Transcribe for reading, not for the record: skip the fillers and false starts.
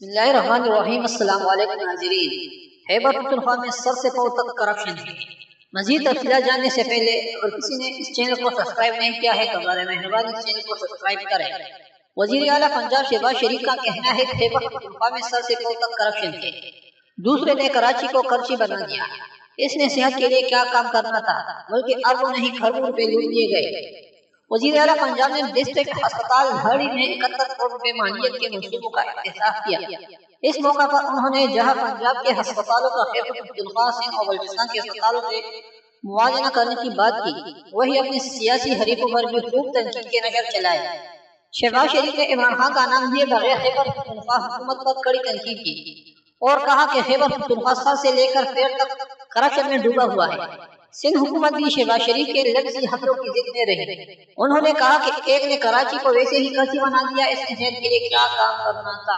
بسم اللہ الرحمن الرحیم۔ السلام علیکم ناظرین۔ خیبر پختونخوا میں سر سے پاؤں تک کرپشن ہے۔ مزید تفصیلات جاننے سے پہلے اگر کسی نے اس چینل کو سبسکرائب نہیں کیا ہے تو برائے مہربانی اس چینل کو سبسکرائب کریں۔ وزیر اعلیٰ پنجاب شہباز شریف کا کہنا ہے کہ خیبر پختونخوا میں سر سے پاؤں تک کرپشن ہے۔ دوسرے نے کراچی کو کرچی بنا دیا۔ اس نے صحت کے لیے کیا کام کرنا تھا، بلکہ اربوں نہیں کروڑوں روپے لوٹ لیے گئے۔ وزیر اعلیٰ پنجاب نے ڈسٹرکٹ ہسپتال دھاڑی میں 71 کروڑ روپے مالیت کے منصوبوں کا افتتاح کیا۔ اس موقع پر انہوں نے جہاں پنجاب کے ہسپتالوں کا خیبر پختونخوا سندھ اور بلوچستان کے اسپتالوں سے موازنہ کرنے کی بات کی، وہی اپنے سیاسی حریفوں پر بھی خوب تنقید کے نظر چلائے۔ شہباز شریف نے عمران خان کا نام لیے بغیر خیبر پختونخوا حکومت پر کڑی تنقید کی اور کہا کہ خیبر پختونخوا سر سے لے کر پیر تک کرپشن میں ڈوبا ہوا ہے۔ سندھ حکومت بھی شہباز شریف کے لفظی حملوں کی ضد میں رہی۔ انہوں نے کہا کہ ایک نے کراچی کو ویسے ہی کرچی بنا دیا، اس نے صحت کے لیے کیا کام کرنا تھا۔